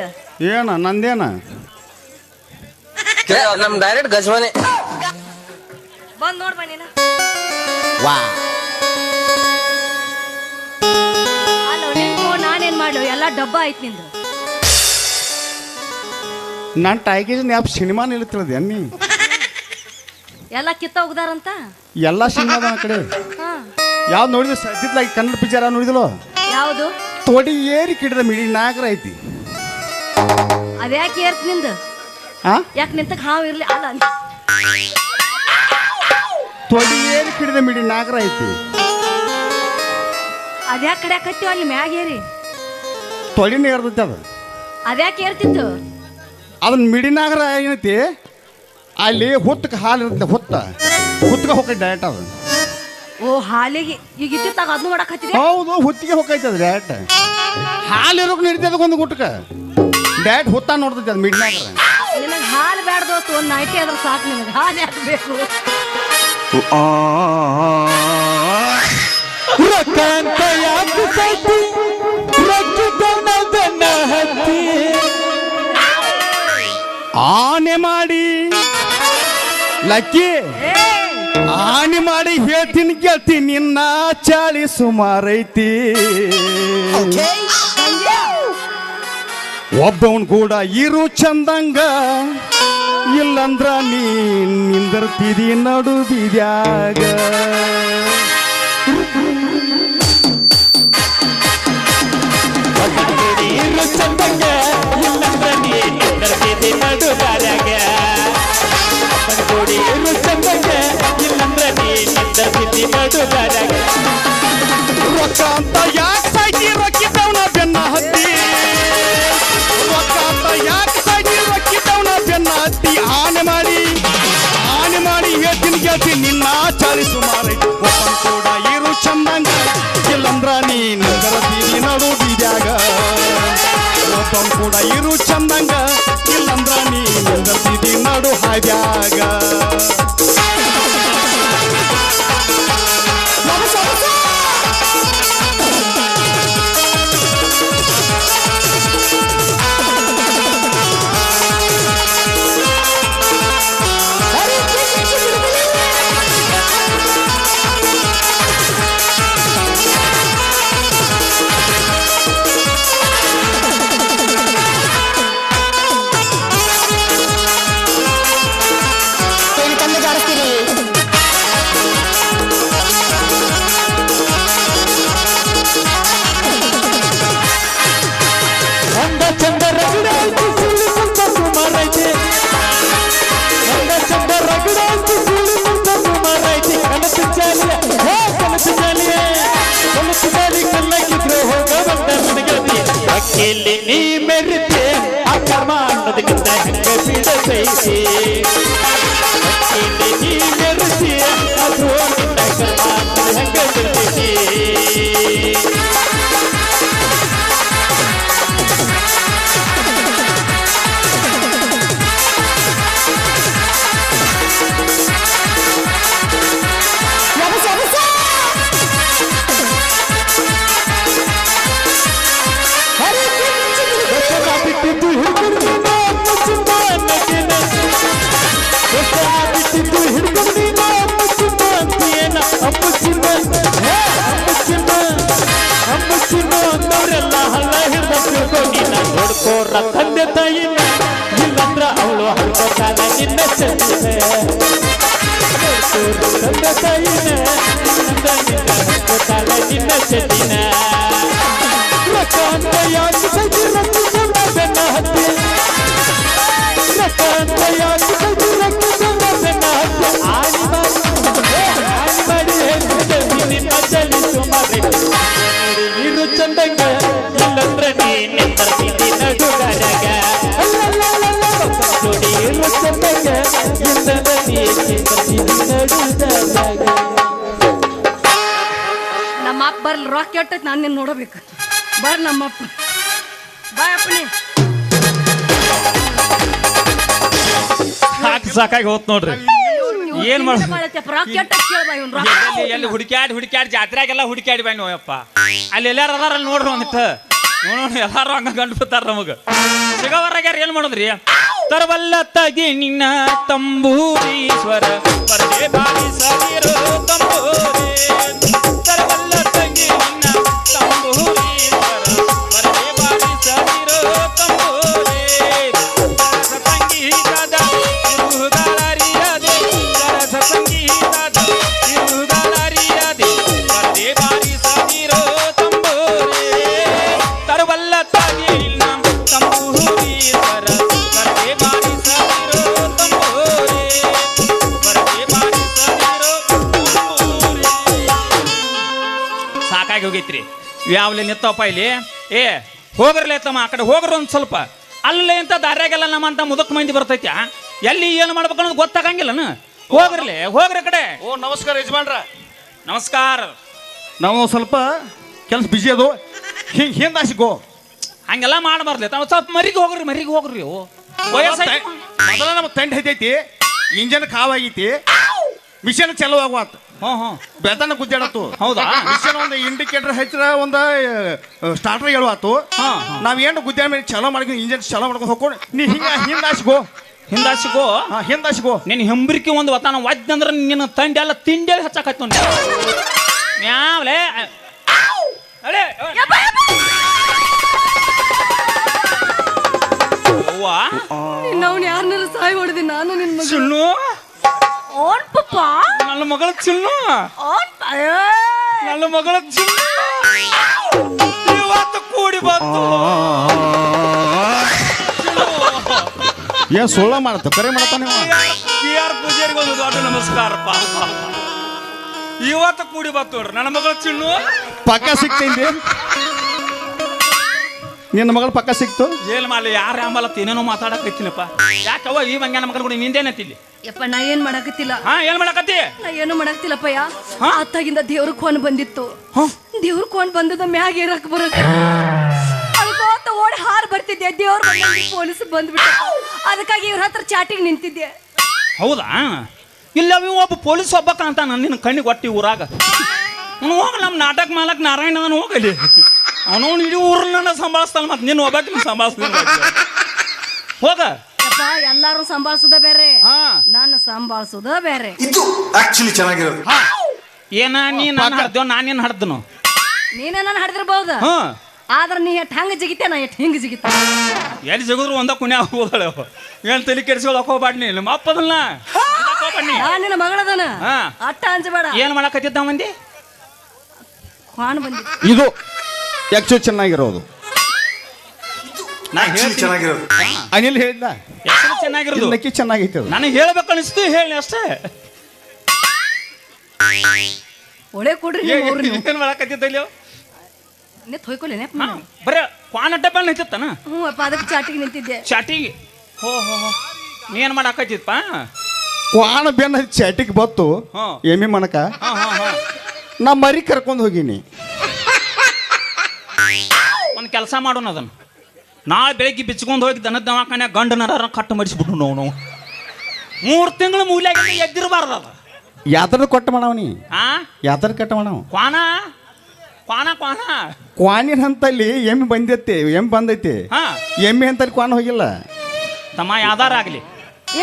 ಏನ ನಂದೇನ ನಮ್ ಡೈರೆಕ್ಟ್ ಗಜವಾನೆ ಬಂದ್ ನೋಡ್ಬಾ ನೀನು ವಾ ಅಲ್ಲ ನಾನೇನ್ ಮಾಡು ಎಲ್ಲ ಡಬ್ಬ ಆಯ್ತು ನಿಂದು ನನ್ನ ಟೈಗೇಜ್ ನ್ಯಾಪ್ ಸಿನಿಮಾ ನಿಲ್ತಿರೋದು ಎನ್ನಿ ಎಲ್ಲ ಕಿತ್ತ ಹೋಗ್ದಾರಂತ ಎಲ್ಲ ಸಿನಿಮಾದ ಆ ಕಡೆ ಹಾ ಯಾವ್ದು ನೋಡಿದ್ರು ಸದ್ಯತ್ಲಾಗಿ ಕನ್ನಡ ಪಿಕ್ಚರ್ ನೋಡಿದಲು ಯಾವುದು ತೋಡಿ ಏರಿ ಕಿಡಿದ ಮಿಡಿ ನಾಗರ ಐತಿ ಅದ್ಯಾಕೆ ಏರ್ತ್ ನಿಂದು ಹಾ ಯಾಕೆ ನಿಂತಕ್ ಹಾವು ಇರ್ಲಿ ಅಲ್ಲ ತೊಡಿ ಏರಿ ಕಿಡಿದ ಮಿಡಿ ನಾಗರ ಐತಿ ಅದ್ಯಾಕೆ ಕಡೆ ಕಟ್ಟಿವ ಅಲ್ಲಿ ಮ್ಯಾಗೇರಿ ತೊಡಿನ ಏರ್ತೈತಿ ಅದು ಅದ್ಯಾಕೆ ಏರ್ತಿತ್ತು ಅದನ್ನ ಮಿಡಿ ನಾಗರ ಏನೈತಿ ಅಲ್ಲಿ ಹುತ್ತಕ್ಕೆ ಹಾಲು ಇರುತ್ತೆ ಹುತ್ತಕ್ಕೆ ಹೋಗೈತಿ ಡೈರೆಕ್ಟ್ ಅದು ಓ ಹಾಲಿಗೆ ಈಗ ಇದ್ದಿತ್ತಾಗ ಅದನ್ನು ಮಾಡಕ್ ಹತ್ತಿದೆ ಹೌದು ಹುತ್ತಿಗೆ ಹೋಗೈತಿ ಅದು ಡೈರೆಕ್ಟ್ ಹಾಲು ಇರೋಕೆ ನಡೀತದ ಒಂದು ಗುಟ್ಟಕ್ಕೆ ಡೈರೆಕ್ಟ್ ಹುತ್ತ ನೋಡ್ತೈತಿ ಅದು ಮಿಡಿ ನಾಗರ ನಿನಗೆ ಹಾಲು ಬೇಡ ದೋಸ್ತು ಒಂದು ನೈಟಿ ಆದ್ರೆ ಸಾಕು ನಿನಗೆ ಹಾಲು ಯಾಕೆ ಬೇಕು ರೊಕ್ಕಂತ ಯಾಕೆ ಸೈತಿ ರೊಕ್ಕದನ್ನ ಹತ್ತಿ ಆನೆ ಮಾಡಿ ಲಕ್ಕಿ ಆನಿ ಮಾಡಿ ಹೇಳ್ತೀನಿ ಗೆಳತಿ ನಿನ್ನ ಚಾಳಿ ಸುಮಾರೈತಿ ಒಬ್ಬವನ್ ಕೂಡ ಇರು ಚಂದಂಗ ಇಲ್ಲಂದ್ರ ನೀ ನಿಂದರ್ತಿದಿ ನಡು ಬೀದ್ಯಾಗ ಇರು ಚಂದಂಗ ಇಲ್ಲಂದ್ರ ನೀ ನಿಂದರ್ತಿದಿ ನಡು ದಾರ್ಯಾಗ ಕೂಡಿ ಇರು ಚಂದಂಗ ಇಲ್ಲಂದ್ರ ನೀ ನಿಂದರ್ತಿದಿ ನಡು ದಾರ್ಯಾಗ ರೊಕ್ಕ ಅಂತ ಯಾಕೆ ಸಾಕಿ ರೊಕ್ಕಿದ್ದವನ ಬೆನ್ನ ಹತ್ತಿ ರೊಕ್ಕ ಅಂತ ಯಾಕೆ ಸಾಕಿ ರೊಕ್ಕಿದ್ದವನ ಬೆನ್ನ ಹತ್ತಿ ಆನೆ ಮಾಡಿ ಹೇಳ್ತೀನಿ ಗೆಳತಿ ನಿನ್ನ ಚಾಳಿ ಸುಮಾರೈತಿ ಒಬ್ಬನ್ ಕೂಡ ಇರು ಚಂದಂಗ ಇಲ್ಲಂದ್ರ ನೀ ನಿಂದರ್ತಿದಿ ನಡು ಬೀದ್ಯಾಗ ಒಬ್ಬನ್ ಕೂಡ ಇರು ಚಂದಂಗ ಇಲ್ಲಂದ್ರ ನೀ ನಿಂದರ್ತಿದಿ ನಡು ಹಾದ್ಯಾಗ ತಂದು ಜಾರಿಸ್ತೀರಿ ಅಂದ ಚಂದ ರಗಡಾಯ್ತು ಸುಳ್ಳು ಸ್ವಲ್ಪ ಸುಮಾರೈತಿ ಅಂದ ಚಂದ ರಗಡಾಯ್ತು ಸುಳ್ಳು ಸ್ವಲ್ಪ ಸುಮಾರೈತಿ ಕನಸು ಜಾಲಿಯ ಕನಸು ಜಾಲಿಯ ಕನಸು ಜಾಲಿ ಕಲ್ಲಾಗಿದ್ರೆ ಹೋಗ ಬಂದ ನನಗತಿ ಅಕ್ಕಿಯಲ್ಲಿ ನೀ ಮೆರಿತೆ ಆ ಕರ್ಮ ಅನ್ನೋದಕ್ಕಿಂತ ಹೆಂಗ ಬಿಡತೈತಿ ಅಕ್ಕಿಯಲ್ಲಿ ನೀ ಮೆರಿತೆ ಅದು ನಿನ್ನ ಕರ್ಮ ಅನ್ನೋದು ಹೆಂಗ ಬಿಡ್ತೈತಿ ಬಿಟ್ಟಿದ್ದು ಹಿಡ್ಕೊಂಡು ಮುಚ್ಚಿಂದ ಅನ್ನಕೇನ ಬಿಟ್ಟಿದ್ದು ಹಿಡ್ಕೊಂಡು ನೀನು ಮುಚ್ಚಿಂದ ಅಂತೀಯೇನ ಅಮ್ಮಚ್ಚಿಂದ ಅಮ್ಮಚ್ಚಿಂದ ಅಂದವರೆಲ್ಲ ಹಳ್ಳ ಹಿಡ್ದ ತಿಳ್ಕೊಂಡಿನ ನೋಡ್ಕೋರ ತಂದೆ ತಾಯಿನ ಇಲ್ಲಂದ್ರ ಅವಳು ಹಳ್ಕೋತಾನ ನಿನ್ನ ಚಂದಿನ ನೋಡ್ಕೋರ ತಂದೆ ತಾಯಿನ ಇಲ್ಲಂದ್ರ ನಿನ್ನ ಹಳ್ಕೋತಾನ ನಿನ್ನ ಚಂದಿನ ರಕಾಂತ ಯಾಕೆ ಸಜಿ ರಕ್ಕಿಸೋಣ ಬೆನ್ನ ಹತ್ತಿ ರಕಾಂತ ಯಾಕೆ ಸಜಿ ರಕ್ಕಿಸೋಣ ಬೆನ್ನ ಹತ್ತಿ ಆನಿ ಮಾಡಿ ಹೇಳ್ತಿದ್ದೆ ನಿನ್ನ ಚಲಿಸು ಮರೆ ಇರು ಚಂದಂಗ ಇಲ್ಲಂದ್ರ ನೀ ನಿಂದರ್ತಿದ್ದಿ ನಡುಗರಗ ನೋಡಿ ಇರು ಚಂದಂಗ ಇಲ್ಲಂದ್ರ ನೀ ನಿಂದರ್ತಿದ್ದಿ ನಡುಗರಗ ನಮ್ಮ ಅಪ್ಪ ಬರ್ಲಿ ರೊಕ್ಕ ಕೆಟ್ಟೈತಿ ನಾನು ನಿನ್ನ ನೋಡಬೇಕು ಬರ್ ನಮ್ಮಪ್ಪ ಬಾಯ್ ಅಪ್ಪನಿ ಸಾಕಾಗಿ ಹೋತ್ ನೋಡ್ರಿ ಏನ್ ರೊಕ್ಕ ಕೆಟ್ಟೈತಿ ಕೇಳ್ಬಾ ಇವ್ನು ರೊಕ್ಕ ಎಲ್ಲಿ ಹುಡುಕ್ಯಾಡಿ ಜಾತ್ರೆಗೆಲ್ಲ ಹುಡುಕ್ಯಾಡಿ ಬನ್ನಿ ಹೋಯಪ್ಪ ಅಲ್ಲಿ ಎಲ್ಲಾರು ಅದಾರ ಅಲ್ಲಿ ನೋಡ್ರಿ ಒಂದಿಟ್ಟು ನೋಡೋಣ ಎಲ್ಲಾರು ಹಂಗ ಗಂಡು ಬಿತ್ತಾರ ನಮಗ ಸಿಗವರಾಗ್ಯಾರ ಏನ್ ಮಾಡೋದ್ರಿ ತರವಲ್ಲ ತಗಿ ನಿನ್ನ ತಂಬೂರೀಶ್ವರ ಪರದೆ ಬಾರಿಸದಿರೋ ತಂಬೂರಿ ತರವಲ್ಲ ತಗಿ ನಿನ್ನ ತಂಬೂರೀಶ್ವರ ಪರದೆ ಬಾರಿಸದಿರೋ ತಂಬೂರಿ ಸರಸ ಸಂಗೀತದ ತಿರುಗಾಳರಿಯದೆ ಸರಸ ಸಂಗೀತದ ತಿರುಗಾಳರಿಯದೆ ಪರದೆ ಬಾರಿಸದಿರೋ ತಂಬೂರಿ ತರವಲ್ಲ ತಗಿ ನಿನ್ನ ತಂಬೂರೀಶ್ವರ ಪರದೆ ಬಾರಿಸದಿರೋ ತಂಬೂರಿ ಪರದೆ ಬಾರಿಸದಿರೋ ತಂಬೂರಿ ಸಾಕಾಗಿ ಹೋಗೈತ್ರಿ ಯಾವ್ಲೆ ನಿತ್ತಪ್ಪ ಇಲ್ಲಿ ಏ ಹೋಗ್ರಲೇ ತಮ್ಮ ಆ ಕಡೆ ಹೋಗ್ರ ಒಂದ್ ಸ್ವಲ್ಪ ಅಲ್ಲೇ ಅಂತ ದಾರ್ಯಾಗೆಲ್ಲ ನಮ್ಮಂತ ಮುದಕ್ ಮಂದಿ ಬರ್ತೈತಿ ಎಲ್ಲಿ ಏನು ಮಾಡ್ಬೇಕು ಅನ್ನೋದು ಗೊತ್ತಾಗಂಗಿಲ್ಲನ ಹೋಗ್ರಿ ಕಡೆ ಓ ನಮಸ್ಕಾರ ಯಜಮಾನ್ರ. ನಮಸ್ಕಾರ. ನಾವು ಸ್ವಲ್ಪ ಕೆಲಸ ಬಿಜಿ ಅದು ಹಿಂದಾಸಿಗೋ ಹಂಗೆಲ್ಲ ಮಾಡಬಾರ್ದು ತಾವು ಸ್ವಲ್ಪ ಮರಿಗೆ ಹೋಗ್ರಿ ವಯಸ್ಸಾಯ್ತು ಮೊದಲ ನಮ್ಮ ತಂಡ ಐತೈತಿ ಇಂಜನ್ ಕಾವಾಗೈತಿ ಮಿಷನ್ ಚಲೋ ಆಗುವತ್ ಬೆಳ್ತಾನ ಗುದ್ದಾಡತ್ತು ಹೌದಾ ಮಿಷನ್ ಒಂದು ಇಂಡಿಕೇಟರ್ ಹಚ್ಚಿರ ಒಂದು ಸ್ಟಾರ್ಟರ್ ಹೇಳುವತ್ತು ನಾವ್ ಏನು ಗುದ್ದಾಡ ಮೇಲೆ ಚಲೋ ಮಾಡ್ಕೊಂಡು ಇಂಜನ್ ಚಲೋ ಮಾಡ್ಕೊಂಡು ಹೋಗ್ಕೊಂಡು ನೀ ಹಿಂದಾಸಿಗೋ ಹಿಂದಾಸಿಗೋ ಹಿಂದಾಸಿಗೋ ನಿನ್ನ ಹೆಂಬ್ರಿಕೆ ಒಂದು ವತಾನ ವಾದ್ಯಂದ್ರೆ ನಿನ್ನ ತಂಡಿ ಎಲ್ಲ ತಿಂಡಿ ಹಚ್ಚಾಕತ್ತು ಯಾವ್ಲೇ ಅಳೆ ನಾವು ಯಾರನ್ನಾರು ಸಾಯಿ ಹೊಡೆದಿ ನಾನು ನಿನ್ ಮಗ ಚಿನ್ನು ಓನ್ ಪಪ್ಪ ನನ್ನ ಮಗಳ ಚಿನ್ನು ನನ್ನ ಮಗಳ ಚಿನ್ನು ಇವತ್ತು ಕೂಡಿ ಬಂತು ಏನ್ ಸುಳ್ಳ ಮಾಡತ್ತ ಕರೆ ಮಾಡತ್ತಾನೆ PR ಪೂಜಾರಿಗೆ ಒಂದು ದೊಡ್ಡ ನಮಸ್ಕಾರಪ್ಪ ಇವತ್ತು ಕೂಡಿ ಬಂತು ನೋಡ್ರಿ ನನ್ನ ಮಗಳ ಚಿನ್ನು ಪಕ್ಕ ಸಿಕ್ತೈತಿ ನಿನ್ನ ಮಗಳ ಪಕ್ಕ ಸಿಕ್ತು ಏನ್ ಮಾಡ್ಲಿ ಯಾರ ಅಂಬಲತ್ತ ಏನೇನೋ ಮಾತಾಡಕತ್ತೀನಪ್ಪ ಯಾಕವ್ವ ಈ ಮಂಗ್ಯಾನ ಮಗನ ಕೂಡ ನಿಂದೇನತ್ತಿಲ್ಲಿ ಯಪ್ಪ ನಾ ಏನ್ ಮಾಡಕತ್ತಿಲ್ಲ ಏನ್ ಮಾಡಕತ್ತಿ ನಾ ಏನು ಮಾಡಕ್ತಿಲ್ಲಪ್ಪಯ್ಯ ಅತ್ತಾಗಿಂದ ದೇವ್ರ ಕೋನ್ ಬಂದಿತ್ತು ದೇವ್ರ ಕೋನ್ ಬಂದದ ಮ್ಯಾಗ ಏರಕ್ ಬರಕ ಅದಕ್ಕೋತ ಓಡಿ ಹಾರ್ ಬರ್ತಿದ್ದೆ ದೇವ್ರ ಪೊಲೀಸ್ ಬಂದ್ಬಿಟ್ಟು ಅದಕ್ಕಾಗಿ ಇವ್ರ ಹತ್ರ ಚಾಟಿಗೆ ನಿಂತಿದ್ದೆ ಹೌದಾ ಇಲ್ಲ ಒಬ್ಬ ಪೊಲೀಸ್ ಒಬ್ಬಕ್ಕ ಅಂತ ನಿನ್ನ ಕಣ್ಣಿಗೆ ಒಟ್ಟಿ ಊರಾಗ ಅವನು ಹೋಗ ನಮ್ಮ ನಾಟಕ ಮಾಲಕ್ ನಾರಾಯಣನ ಹೋಗಲಿ ಅವನು ಇಡೀ ಊರನ್ನ ಸಂಭಾಳಿಸ್ತಾನ ಮತ್ತೆ ನಿನ್ನ ಒಬ್ಬಾಕಿನ ಸಂಭಾಳಿಸ್ತಾನ ಹೋಗ ಯಪ್ಪ ಎಲ್ಲಾರು ಸಂಭಾಳ್ಸೋದ ಬೇರೆ ನಾನು ಸಂಭಾಳ್ಸೋದ ಬೇರೆ ಇದು ಆಕ್ಚುಲಿ ಚೆನ್ನಾಗಿರೋದು ಏನ ನೀ ನಾನು ಹಡ್ದೇವ್ ನಾನೇನು ಹಡ್ದನು ನೀನ ನಾನು ಹಡ್ದಿರ್ಬಹುದು ಆದ್ರ ನೀ ಎಟ್ ಹಂಗ ಜಿಗಿತೆ ನಾ ಎಟ್ ಹಿಂಗ ಜಿಗಿತ ಎಲ್ಲಿ ಜಗದ್ರು ಒಂದ ಕುಣ್ಯ ಹೋದಳೆ ಏನ್ ತಲೆ ಕೆಡಿಸ್ಕೊಳಕ್ ಹೋಗ್ಬಾಡ್ ನೀ ನಮ್ಮ ಅಪ್ಪದಲ್ಲ ನಿನ್ನ ಮಗಳದನ ಅಟ್ಟ ಅಂಜಬೇಡ ಏನ್ ಮಾಡಕತ್ತಿದ್ದ ಮಂದಿ ಕ್ವಾನ್ ಬಂದಿ ಇದು ಆಕ್ಚುಲಿ ಚೆನ್ನಾಗಿರೋದು ನಾ ಚೆನ್ನಾಗಿರೋದು ಅನಿಲ್ ಹೇಳಿದ ಹೆಸರು ಚೆನ್ನಾಗಿರೋದು ನಕ್ಕಿ ಚೆನ್ನಾಗೈತೆ ಅದು ನನಗೆ ಹೇಳ್ಬೇಕು ಅನಿಸ್ತು ಹೇಳಿ ಅಷ್ಟೇ ಒಳ್ಳೆ ಕೊಡ್ರಿ ಏನ್ ಮಾಡಕತ್ತಿದ್ದ ಇಲ್ಲಿ ಹೊಯ್ಕೊಲೇನೆ ಬರೇ ಕ್ವಾನ್ ಅಡ್ಡ ಬೆಲ್ಲ ನಿಂತಿತ್ತಾನ ಹ್ಞೂ ಅಪ್ಪ ಅದಕ್ಕೆ ಚಾಟಿಗೆ ನಿಂತಿದ್ದೆ ಚಾಟಿಗೆ ಹೋ ನೀ ಏನ್ ಮಾಡಕತ್ತಿತ್ತಪ್ಪ ಕ್ವಾಣ ಬೆನ್ನ ಚಾಟಿಗೆ ಬತ್ತು ಎಮ್ಮಿ ಮನಕ ನಾ ಮರಿ ಕರ್ಕೊಂಡು ಹೋಗಿನಿ ಒಂದು ಕೆಲಸ ಮಾಡೋಣ ಅದನ್ನು ನಾಳೆ ಬೆಳಿಗ್ಗೆ ಬಿಚ್ಕೊಂಡು ಹೋಗಿ ದನದ ದವಾಖಾನೆ ಗಂಡ ನರ ಕಟ್ಟು ಮಾಡಿಸ್ಬಿಟ್ಟು ನಾವು 3 ತಿಂಗಳು ಮೂಲ್ಯಾಗ ಎದ್ದಿರಬಾರ್ದು ಅದು ಯಾತ್ರ ಕೊಟ್ಟ ಮಾಡವನಿ ಆ ಯಾತ್ರ ಕಟ್ಟ ಮಾಡವ ಕ್ವಾನ ಕ್ವಾನ ಕ್ವಾನ ಕ್ವಾನಿನ ಹಂತಲ್ಲಿ ಎಮ್ಮಿ ಬಂದೈತಿ ಎಮ್ಮಿ ಬಂದೈತಿ ಎಮ್ಮಿ ಹಂತಲ್ಲಿ ಕ್ವಾನ ಹೋಗಿಲ್ಲ ತಮ್ಮ ಯಾವ್ದಾರ ಆಗ್ಲಿ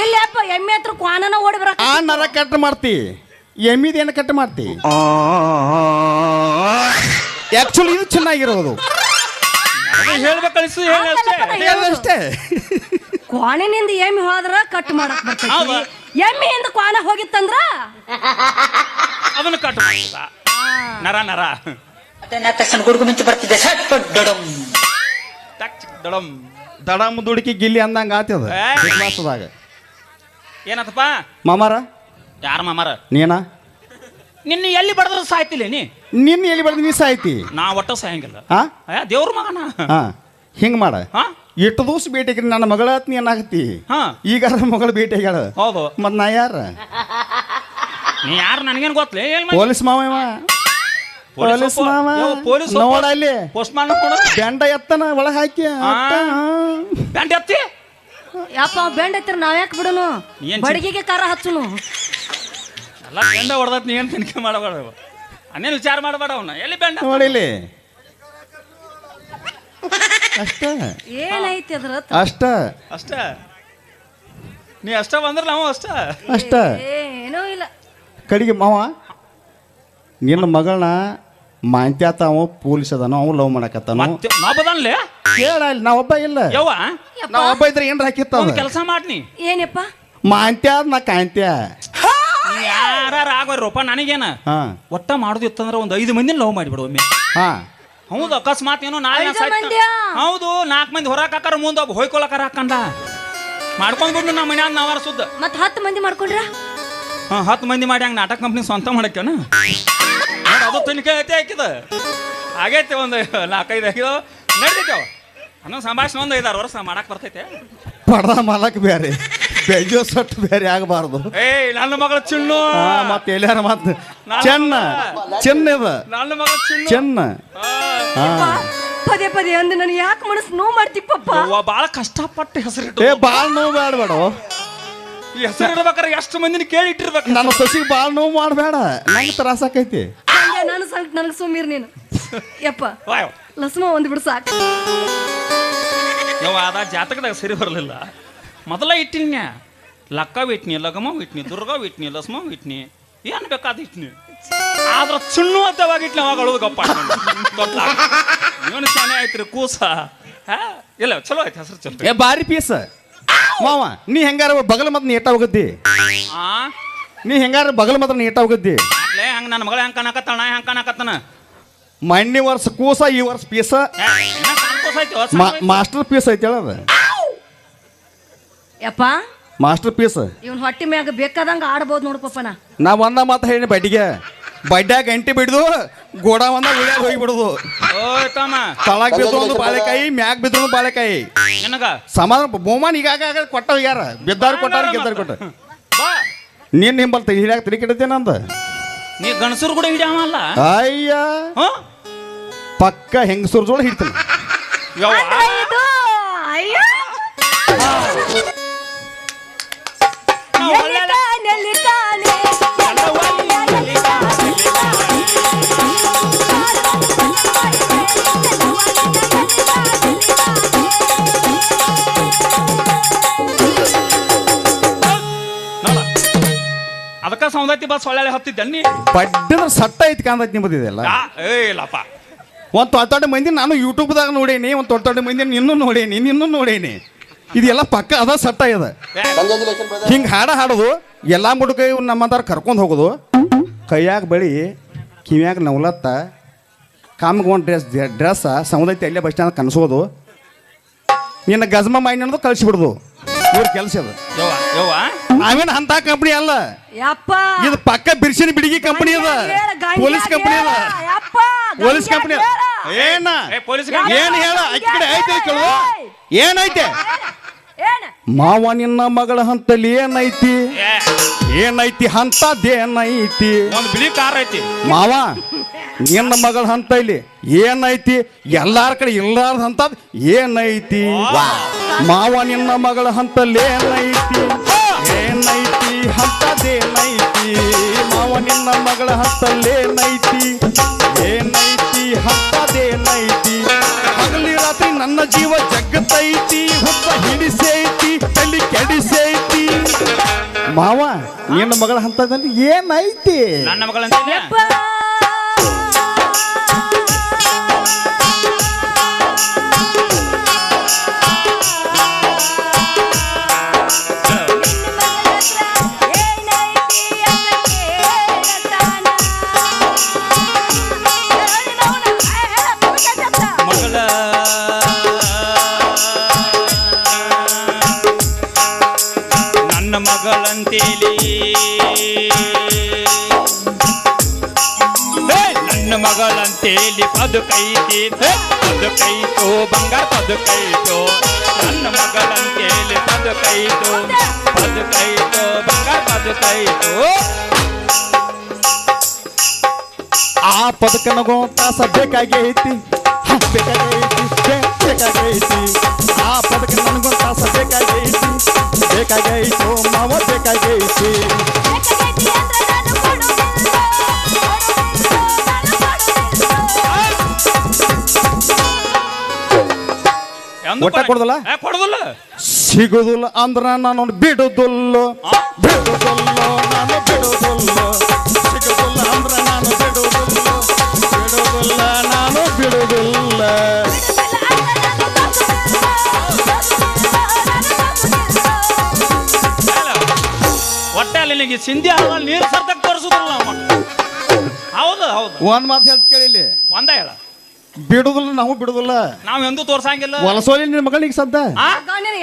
ಎಲ್ಲಿ ಅಪ್ಪ ಎಮ್ಮೆ ಹತ್ರ ಕ್ವಾನನ ಓಡಿ ಬರಕ ಆ ನರ ಕಟ್ ಮಾಡ್ತಿ ಎಮ್ಮಿದೇನು ಕಟ್ ಮಾಡ್ತಿ ಆಕ್ಚುಲಿ ಇದು ಚೆನ್ನಾಗಿರೋದು ಹೇಳ್ಬೇಕು ಅನಿಸ್ತು ಅಷ್ಟೇ ಕ್ವಾನಿನಿಂದ ಎಮ್ಮೆ ಹೋದ್ರ ಕಟ್ ಮಾಡಕ್ ಬರ್ತೈತಿ ಹೌದಾ? ಎಮ್ಮೆಯಿಂದ ಕ್ವಾನ ಹೋಗಿತ್ತಂದ್ರ ಅದನ್ನ ಕಟ್ ಮಾಡ್ತದ ನರ ನರ ತಕ್ಷಣ ಗುಡುಗು ಮಿಂಚು ಬರ್ತಿದ್ದೆ ದಡಂ ದಡಮ್ ದುಡುಕಿ ಗಿಲ್ಲಿ ಅಂದಂಗ ಆತದ ಕ್ಲಾಸದಾಗ ಏನತ್ತಪ್ಪ ಮಾಮಾರ ಯಾರ ಮಾಮಾರ ನೀನ ನಿನ್ನ ಎಲ್ಲಿ ಬಡದ್ರ ಸಾಯ್ತಿಲ್ಲ ನೀ ನಿನ್ನ ಎಲ್ಲಿ ಬಡ್ದು ನೀ ಸಾಯ್ತಿ ನಾ ಒಟ್ಟ ಸಾಯಂಗಿಲ್ಲ ಹಾ ದೇವ್ರ ಮಗನ ಹಾ ಹಿಂಗ್ ಮಾಡ ಹಾ ಎಷ್ಟು ದಿವಸ ಭೇಟಿ ನನ್ನ ಮಗಳ ನೀ ಏನಾಗತ್ತಿ ಹಾ ಈಗ ಮಗಳ ಭೇಟಿ ಆಗ್ಯಾಳ ಹೌದು ಮತ್ ನಾ ಯಾರ ನೀ ಯಾರು ನನಗೇನು ಗೊತ್ತಲೇ ಪೊಲೀಸ್ ಮಾವ ಪೊಲೀಸ್ ಮಾವ ಪೊಲೀಸ್ ನೋಡ ಅಲ್ಲಿ ಪೋಸ್ಟ್ ಮಾನ್ ಬೆಂಡ ಎತ್ತನ ಒಳಗ ಹಾಕಿ ಗಂಟೆ ಎತ್ತಿ ಯಪ್ಪ ಬೆಂಡ್ ಐತ್ರ ನಾವ್ ಯಾಕೆ ಬಿಡನು ಏನ್ ಬಡಗಿಗೆ ಕಾರ ಹಚ್ಚುನು ಎಲ್ಲ ಬೆಂಡ ಹೊಡೆದತ್ ನೀ ಏನು ತನಿಖೆ ಮಾಡಬೇಡ ಅನ್ನೇನು ವಿಚಾರ ಮಾಡಬೇಡ ಅವನ್ನ ಎಲ್ಲಿ ಬೆಂಡ ನೋಡಿಲಿ ಅಷ್ಟ ಏನೈತಿ ಅದ್ರ ಅಷ್ಟ ಅಷ್ಟ ನೀ ಅಷ್ಟ ಬಂದ್ರ ನಾವು ಅಷ್ಟ ಅಷ್ಟ ಏನೂ ಇಲ್ಲ ಕಡೆಗೆ ಮಾವ ನಿನ್ನ ಮಗಳನ್ನ ಮಾಂತ್ಯಾತ ಅವ ಪೊಲೀಸ್ ಅದಾನ ಅವ ಲವ್ ಮಾಡಕತ್ತಾನ ಮತ್ತೆ ನಾ ಬದನ್ಲೆ ಕೇಳ ಇಲ್ಲಿ ನಾ ಒಬ್ಬ ಇಲ್ಲ ಯವ್ವ ನಾ ಒಬ್ಬ ಇದ್ರೆ ಏನ್ರ ಹಾಕಿತ್ತ ಒಂದು ಕೆಲಸ ಮಾಡ್ನಿ ಏನಪ್ಪ ಮಾಂತ್ಯ ನಾ ಕಾಂತ್ಯ ಯಾರು ಆಗೋರಪ್ಪ ನನಗೇನ ಹಾ ಒಟ್ಟ ಮಾಡೋದಿತ್ತಂದ್ರೆ ಒಂದು 5 ಮಂದಿನ ಲವ್ ಮಾಡಿಬಿಡು ಒಮ್ಮೆ ಹಾ ಹೌದು ಅಕಸ್ಮಾತ್ ಏನೋ ನಾಳೆ 5 ಮಂದಿಯಾ? ಹೌದು 4 ಮಂದಿ ಹೊರಕ್ ಹಾಕಾರ ಮುಂದೆ ಒಬ್ಬ ಹೊಯ್ಕೊಳಕಾರ ಹಾಕಂಡ ಮಾಡ್ಕೊಂಡ್ಬಿಟ್ಟು ನಮ್ಮ ಮನ್ಯಾಗ ನಾವಾರ ಸುದ್ದ ಮತ್ 10 ಮಂದಿ ಮಾಡ್ಕೊಂಡ್ರ 10 ಮಂದಿ ಮಾಡಿ ಹಂಗೆ ನಾಟಕ ಕಂಪ್ನಿ ಸ್ವಂತ ಮಾಡಕ್ಕೇನ ಅದು ತನಿಖೆ ಐತೆ ಹಾಕಿದ ಆಗೈತೆ ಒಂದು 4-5 ಹಾಕಿದ ನಡ್ದೈತೆ ಅನ್ನೋ ಸಂಭಾಷಣೆ ಒಂದು 5-6 ವರ್ಷ ಮಾಡಕ್ ಬರ್ತೈತೆ ಪಡ್ದ ಮಾಲಕ್ ಬೇರೆ ಬೆಜೋ ಸಟ್ ಬೇರೆ ಆಗಬಾರ್ದು ಏಯ್ ನನ್ನ ಮಗಳ ಚಿನ್ನು ಮತ್ತೆ ಎಲ್ಲಾರ ಮತ್ ಚೆನ್ನ ಚೆನ್ನದ ನನ್ನ ಮಗಳ ಚಿನ್ನು ಚೆನ್ನ ಪದೇ ಪದೇ ಅಂದ್ ನನ್ ಯಾಕೆ ಮನಸ್ಸು ನೋವು ಮಾಡ್ತಿಪ್ಪಪ್ಪ ಬಾಳ ಕಷ್ಟಪಟ್ಟು ಹೆಸರಿಟ್ಟು ಏ ಬಾಳ್ ನೋವು ಬೇಡಬೇಡ ಈ ಹೆಸರು ಇಡ್ಬೇಕಾರೆ ಎಷ್ಟು ಮಂದಿನ ಕೇಳಿ ಇಟ್ಟಿರ್ಬೇಕು ನನ್ನ ಸೊಸಿಗೆ ಬಾಳ್ ನೋವು ಮಾಡಬೇಡ ನಂಗೆ ತ್ರಾಸ ಆಕೈತಿ ನಾನು ಸಂಕಟ ನನಗೆ ಸುಮ್ಮೀರ್ ನೀನು ಯಪ್ಪ ವಾಯ್ ಲಸ್ಮ ಒಂದ್ ಬಿಡು ಸಾಕು ಯವ್ವ ಅದ ಜಾತಕದಾಗ ಸರಿ ಬರಲಿಲ್ಲ ಮೊದಲ ಇಟ್ಟಿನ್ಯ ಲಕ್ಕ ಇಟ್ನಿ ಲಗಮ ಇಟ್ನಿ ದುರ್ಗ ಇಟ್ನಿ ಲಸ್ಮ ಇಟ್ನಿ ಏನ್ ಬೇಕಾದ ಇಟ್ನಿ ಆದ್ರ ಚಿಣ್ಣುವಂತವಾಗಿ ಇಟ್ನಿ ಅವಾಗ ಅಳೋದು ಗಪ್ಪ ಇವನು ಶಾನೆ ಆಯ್ತ್ರಿ ಕೂಸ ಇಲ್ಲ ಚಲೋ ಆಯ್ತು ಹೆಸರು ಚಲೋ ಏ ಬಾರಿ ಪೀಸ್ ಮಾವ ನೀ ಹೆಂಗಾರ ಬಗಲ್ ಮತ್ ನೀಟ ಹೋಗದ್ದಿ ನೀ ಹೆಂಗಾರ ಬಗಲ್ ಮಾತ್ರ ನೀಟ ಹೋಗದ್ದಿ ಹಂಗ ನನ್ನ ಮಗಳ ಹೆಂಗ್ ಕಾಣಕತ್ತಾಳ ನಾ ಹೆಂಗ್ ಕಾಣಕತ್ತಾನ ಮೊನ್ನೆ ವರ್ಷ ಕೂಸ ಈ ವರ್ಷ ಪೀಸ ಮಾಸ್ಟರ್ ಪೀಸ್ ಐತಿ ಹೇಳದ ಯಪ್ಪ ಮಾಸ್ಟರ್ ಪೀಸ್ ಇವನ್ ಹೊಟ್ಟಿ ಮ್ಯಾಗ ಬೇಕಾದಂಗ ಆಡ್ಬೋದು ನೋಡ್ಪಪ್ಪನ. ನಾ ಒಂದ ಮಾತು ಹೇಳಿ ಬಡ್ಡಿಗೆ ಬಡ್ಡ್ಯಾಗ ಗಂಟೆ ಬಿಡ್ದು ಗೋಡ ಒಂದ ಉಳ್ಯಾಗ ಹೋಗಿಬಿಡುದು. ಓಯ್ ತಮ್ಮ ತಳಗ್ ಬಿದ್ದು ಒಂದು ಬಾಳೆಕಾಯಿ ಮ್ಯಾಗ ಬಿದ್ದು ಬಾಳೆಕಾಯಿ ನಿನಗ ಸಮಾಧಾನ ಬಹುಮಾನ ಈಗಾಗ ಕೊಟ್ಟ ಯಾರ ಬಿದ್ದಾರ ಕೊಟ್ಟಾರ ಗೆದ್ದಾರ ಕೊಟ್ಟ ಬಾ ನೀನ್ ಹಿಂಬಲ್ ಹಿಡಿಯಾಕ ತಿಳಿ ಕೆಡತೇನಂದ ನೀ ಗಣಸರು ಕೂಡ ಹಿಡಿಯವಲ್ಲ ಅಯ್ಯ ಪಕ್ಕ ಹೆಂಗಸೂರ್ ಜೋಳ ಹಿಡ್ತಾನೆ ಇದು ಅಯ್ಯೋ ಎಲ್ಲಿ ಕಾಣೆ ಅದಕ್ಕ ಸೌಂದತಿ ಬಸ್ ಒಳ್ಳೆ ಹತ್ತಿದ್ದ ನೀ ಬಡ್ಡಿದ್ರ ಸಟ್ಟ ಐತಿ ಕಾಂದೈತಿ ನಿಮ್ಮದಿದೆಲ್ಲ ಇಲ್ಲಪ್ಪ ಒಂದು ದೊಡ್ಡ ಮಂದಿ ನಾನು ಯೂಟ್ಯೂಬ್ದಾಗ ನೋಡೇನಿ ಒಂದು ದೊಡ್ಡ ಮಂದಿ ನಿನ್ನೂ ನೋಡೇನಿ ನೋಡೇನಿ ಇದೆಲ್ಲ ಪಕ್ಕ ಅದ ಸಟ್ಟ ಇದೆ ಹಿಂಗೆ ಹಾಡೋದು ಎಲ್ಲ ಮುಡುಕ ನಮ್ಮಂತಾರ ಕರ್ಕೊಂಡು ಹೋಗೋದು ಕೈಯಾಗ ಬಳಿ ಕಿವ್ಯಾಗ ನವಲತ್ತ ಕಾಮಿಗೆ ಒಂದು ಡ್ರೆಸ್ ಸಮುದಾಯತಿ ಅಲ್ಲೇ ಬಸ್ ಸ್ಟ್ಯಾಂಡ್ ಕನ್ಸೋದು ನಿನ್ನ ಗಜಮ ಮೈನ್ ಅನ್ನೋದು ಕಳಿಸ್ಬಿಡ್ದು ಇವ್ರ ಕೆಲಸ ಅದು ನಾವೇನು ಅಂತ ಕಂಪ್ನಿ ಅಲ್ಲ ಇದು ಪಕ್ಕ ಬಿರ್ಸಿನ ಬಿಡಿಗಿ ಕಂಪನಿ ಅದ ಪೊಲೀಸ್ ಕಂಪನಿ ಅದ ಪೊಲೀಸ್ ಕಂಪನಿ ಏನ ಏನ್ ಹೇಳ ಆಕಿ ಕಡೆ ಐತೆ ಕೇಳು ಏನೈತೆ ಮಾವ ನಿನ್ನ ಮಗಳ ಹಂತಲ್ಲಿ ಏನೈತಿ ಅಂತದೇನೈತಿ ಒಂದು ಬಿಳಿ ಕಾರ್ ಐತಿ ಮಾವ ನಿನ್ನ ಮಗಳ ಹಂತಲ್ಲಿ ಏನೈತಿ ಎಲ್ಲಾರ ಕಡೆ ಇಲ್ಲಾರ್ದ ಅಂತ ಏನೈತಿ ಮಾವ ನಿನ್ನ ಮಗಳ ಹಂತಲ್ಲಿ ಏನೈತಿ ಅಂತದೇನೈತಿ ಮಾವ ನಿನ್ನ ಮಗಳ ಹಂತಲ್ಲೇನೈತಿ ಅಂತದೇನೈತಿ ಹಗಲಿ ರಾತ್ರಿ ನನ್ನ ಜೀವ ಜಗ್ಗತೈತಿ ಹುತ್ತ ಹಿಡಿಸೈತಿ ತಲೆ ಕೆಡಿಸೈತಿ ಮಾವ ನಿನ್ನ ಮಗಳ ಹಂತದಲ್ಲಿ ಏನೈತಿ ನನ್ನ ಮಗಳಂತ ಮಗಳಂತೇಲಿ ನನ್ನ ಮಗಳಂತೇಲಿ ಪದುಕೈತಿ ಪದುಕೈತು ಬಂಗಾರ ಪದುಕೈತು ನನ್ನ ಮಗಳಂತೇಲಿ ಪದುಕೈತು ಬಂಗಾರ ಪದುಕೈತು ಆ ಪದಕ ನಗೋತಾಸ ಬೇಕಾಗೈತಿ ಆ ಪದಕ ನನಗೊಂತಾಸ ಬೇಕಾಗೈತು ಮಾವ ಬೇಕಾಗೈತಿ ಒಟ್ಟ ಕೊಡುದಿಲ್ಲ ಸಿಗುದಿಲ್ಲ ಅಂದ್ರ ನಾನು ಬಿಡುದಿಲ್ಲ ನಾನು ಬಿಡುದಿಲ್ಲ ಸಿಗುದಿಲ್ಲ ಅಂದ್ರ ನಾನು ಬಿಡುದಿಲ್ಲ ಒಟ್ಟೆ ನಿನಗೆ ಸಿಂಧಿ ಹಾಳಲ್ಲಿ ನೀರು ಸರ್ತಕ್ಕೆ ತೋರಿಸುದಿಲ್ಲ ಹೌದು ಒಂದ್ ಮಾತು ಹೇಳ್ತ ಕೇಳಿಲಿ ಒಂದ ಹೇಳ ಬಿಡುದಿಲ್ಲ ನಾವು ಬಿಡುದಿಲ್ಲ ನಾವ್ ಎಂದೂ ತೋರ್ಸಂಗಿಲ್ಲ ಹೊಲಸೋಲಿ ನಿನ್ನ ಮಗಳಿಗೆ ಸದ್ದ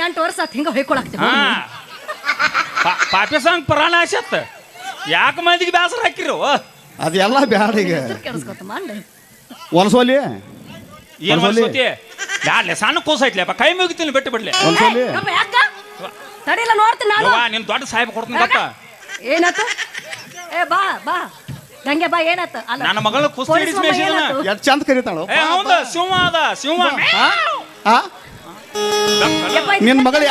8 ವರ್ಷ ಹಿಂಗ ಹೊಯ್ಕೊಳಕ್ತೀವಿ ಪಾಪಿ ಸಂಗ್ ಪ್ರಾಣ ಆಸತ್ ಯಾಕೆ ಮಂದಿಗೆ ಬೇಸರ ಹಾಕಿರು ಅದೆಲ್ಲ ಬ್ಯಾಡ ಈಗ ಹೊಲಸೋಲಿ ಏನ್ ಹೊಲಸೋತಿ ಯಾರ್ಲೆ ಸಣ್ಣ ಕೂಸೈತ್ಲೆಪ್ಪ ಕೈ ಮುಗಿತೀನಿ ಬಿಟ್ಟು ಬಿಡ್ಲಿ ಹೊಲಸೋಲಿ ತಡಿಲ್ಲ ನೋಡ್ತೀನಿ ನಾನು ನಿನ್ ದೊಡ್ಡ ಸಾಹೇಬ್ ಕೊಡ್ತೀನಿ ಗೊತ್ತ ಏನಾತ ಏ ಬಾ ಗಂಗೆ ಬಾ ಏನಾತ ನನ್ನ ಮಗಳ ಕುಸ್ತಿ ಹಿಡಿಸಿ ಮೇಸಿದನ ಎಷ್ಟು ಚಂದ ಕರೀತಾಳು ಹೌದು ಶಿವ ಅದ ಶಿವ ನಿನ್ನ ಮಗಳು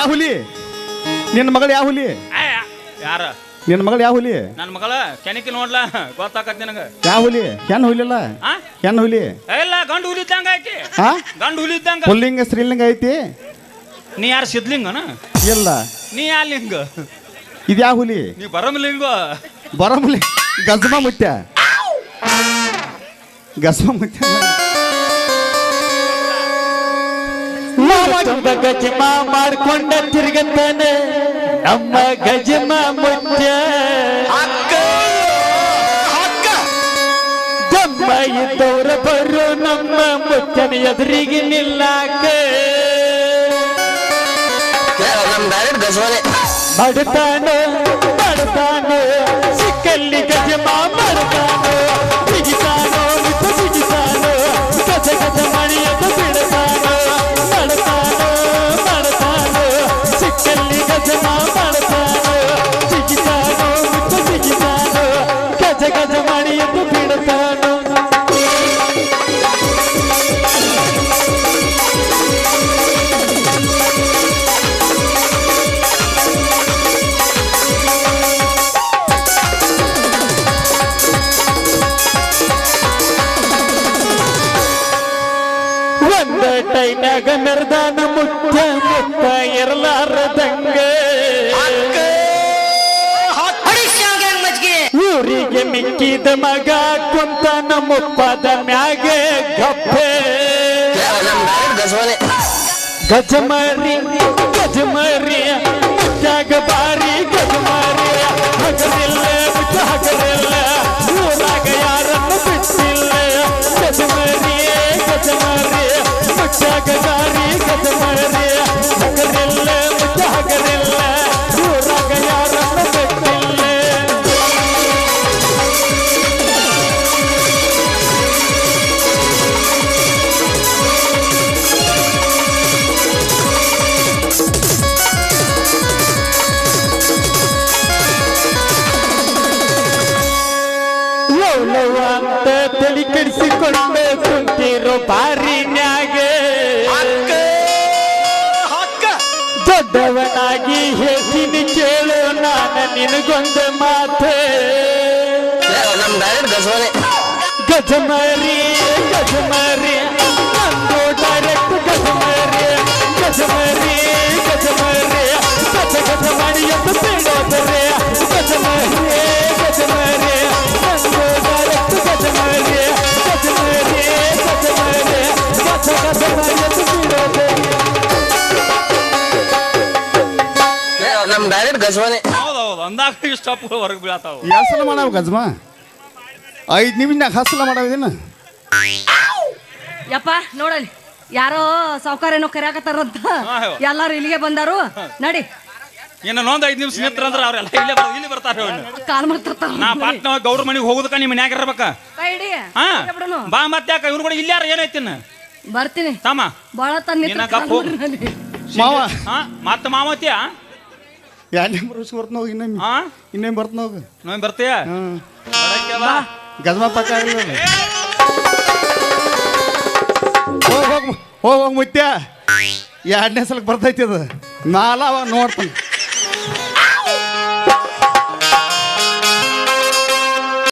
ಯಾವ ಹುಲಿ ಯಾರ ನಿನ್ನ ಮಗಳು ಯಾವ ಹುಲಿ ನನ್ನ ಮಗಳ ಕೆನಕಿ ನೋಡ್ಲಾ ಗೊತ್ತಾಕತ್ ನಿನಗ ಯಾವ ಹುಲಿ ಹೆಣ್ಣು ಹುಲಿಲ್ಲ ಹೆಣ್ಣು ಹುಲಿ ಇಲ್ಲ ಗಂಡು ಹುಲಿ ಇದ್ದಂಗ ಆಕಿ ಗಂಡು ಹುಲಿ ಇದ್ದಂಗ ಪುಲ್ಲಿಂಗ ಸ್ತ್ರೀಲಿಂಗ ಐತಿ ನೀ ಯಾರು ಸಿದ್ಲಿಂಗನ ಇಲ್ಲ ನೀ ಯಾ ಲಿಂಗ ಇದ್ಯಾ ಹುಲಿ ನೀ ಬರಮಲಿಂಗ ಬರಮಲಿ ಗಜಮ ಮುತ್ಯ ಗಜಮ ಮುತ್ಯ ಗಜಮ ಮಾಡ್ಕೊಂಡ ತಿರುಗತ್ತಾನೆ ನಮ್ಮ ಗಜಮ ಮುತ್ಯ ದಮ್ಮ ಇದ್ದವ್ರ ಬರು ನಮ್ಮ ಮುತ್ಯನ ಎದುರಿಗೆ ನಿಲ್ಲಾಕ ಮಾಡ್ತಾನೋ ಮಾಡ್ತಾನೋ ಸಿಕ್ಕಲ್ಲಿ ಗಜಮ ಮಾಡ್ತಾನೋ ಬಿಗಿತಾನೋ ಮಿತ ಬಿಗಿತಾನೋ ಗಜ ಗಜ ಮಣಿಯದ ಬಿಡ್ತಾನೋ ಮಾಡ್ತಾನೋ ಮಾಡ್ತಾನೋ ಸಿಕ್ಕಲ್ಲಿ ಗಜಮ ಮಾಡ್ತಾನೋ ಬಿಗಿತಾನೋ ಮಿತ ಬಿಗಿತಾನೋ ಗಜ ಗಜ ಮಣಿಯದ ಬಿಡ್ತಾನೋ ಟೈನಾಗ ಮೆರ್ದಾನ ಮುತ್ಯ ಮುತ್ತ ಇರಲಾರದಂಗ ಊರಿಗೆ ಮಿಕ್ಕಿದ ಮಗ ಕುಂತನ ಮುಪ್ಪದ ಮ್ಯಾಗೆ ಗಪ್ಪೆ ಗಜಮರಿ ಗಜಮರಿ ಮುತ್ಯಾಗ ಬಾರಿ ಗಜಮರಿ ಹಗರಿಲ್ಲ ಮುಚ್ಚ ಹಗರಿಲ್ಲ ಊರಾಗ ಯಾರನ್ನು ಬಿಟ್ಟಿಲ್ಲ ಗಜಮರಿ ಗಜಮರಿ ಮುಚ್ಚಾಗ ದಾರಿ ಗಜಮರಿ ಹಗರಿಲ್ಲ ಮುಚ್ಚ ಹಗರಿಲ್ಲ ಊರಾಗ ಯಾರನ್ನು ಬಿಟ್ಟಿಲ್ಲ ಅಂತ ತಲೆ ಕೆಡಿಸಿಕೊಂಡು ಕುಂತಿರೋ ಬಾರಿನ್ಯಾಗೆ ದೊಡ್ಡವನಾಗಿ ಹೇಳ್ತೀನಿ ಕೇಳು ನಾನು ನಿನಗೊಂದು ಮಾತೆ ಗಜಮರಿ ಗಜಮರಿ ನಂದು ಡೈರೆಕ್ಟ್ ಗಜಮರಿ ಗಜಮರಿ ಗಜಮರಿ ಗಜ ಗಜ ಮಾಡಿ ಎಂದು ಬಿಡೋದರೆ ಗಜಮರಿ ಗಜಮರಿ ನಂದು ಡೈರೆಕ್ಟ್ ಗಜಮರಿ ಗಜಮರಿ ಗಜಮರಿ ಗಜ ಗಜ ಮಾಡಿ ಎಂದು ಬಿಡೋದರೆ ನಮ್ ಡೈರೆಕ್ಟ್ ಗಜವಾನೆ ಹೌದೌದು ಅಂದಾಗ ಸ್ಟಾಪ್ಗಳು ಹೊರಗೆ ಬೀಳತಾವ ಹಸಲ ಮಾಡವ ಗಜಮ 5 ನಿಮಿಷನಾಗ ಹಸಲ ಮಾಡವಿದೇನ ಯಪ್ಪ ನೋಡಲಿ ಯಾರೋ ಸಾವುಕಾರೇನೋ ಕರ್ಯಾಕತ್ತಾರಂತ ಎಲ್ಲಾರು ಇಲ್ಲಿಗೆ ಬಂದಾರು ನಡಿ ಇನ್ನೊಂದು 5 ನಿಮಿಷ ನಿಂತ್ರ ಅಂದ್ರೆ ಅವ್ರೆಲ್ಲ ಇಲ್ಲಿ ಬರ್ತಾರೆ ಕಾಲ್ ಮಾಡ್ತಿರ್ತಾರ ನಾ ಪಾಟ್ನ ಗೌಡ್ರ ಮನೆಗೆ ಹೋಗುದಕ್ಕ ನಿಮ್ಮ ಮನ್ಯಾಗ ಇರ್ಬೇಕ ಕೈ ಹಿಡಿ ಹಾ ಬಿಡೋನು ಬಾ ಮತ್ತೆ ಯಾಕ ಇವ್ರು ಕೂಡ ಇಲ್ಲಾರ ಏನೈತಿನ ಬರ್ತೀನಿ ತಮ್ಮ ಬಾಳ ತನ್ನ ನಿನ್ನ ಕಪ್ಪು. ಮಾವ ಹಾ ಮತ್ತೆ ಮಾವತ್ಯ ಎರಡನೇ ಬರೋಸ್ ಬರ್ತ ಹೋಗಿ ಹಾ ಇನ್ನೇನು ಬರ್ತ ಹೋಗ ನೋಡಿ ಬರ್ತೀಯ ಬರಕ್ಕೆ ಬಾ. ಗಜಮ ಪಕ್ಕ ಹೋಗ್ ಹೋಗ್ ಹೋಗ್ ಹೋಗ್ ಮುತ್ಯ ಎರಡನೇ ಸಲಕ್ಕೆ ಬರ್ತೈತಿ ಅದು ನಾಲ ನೋಡ್ತಾನೆ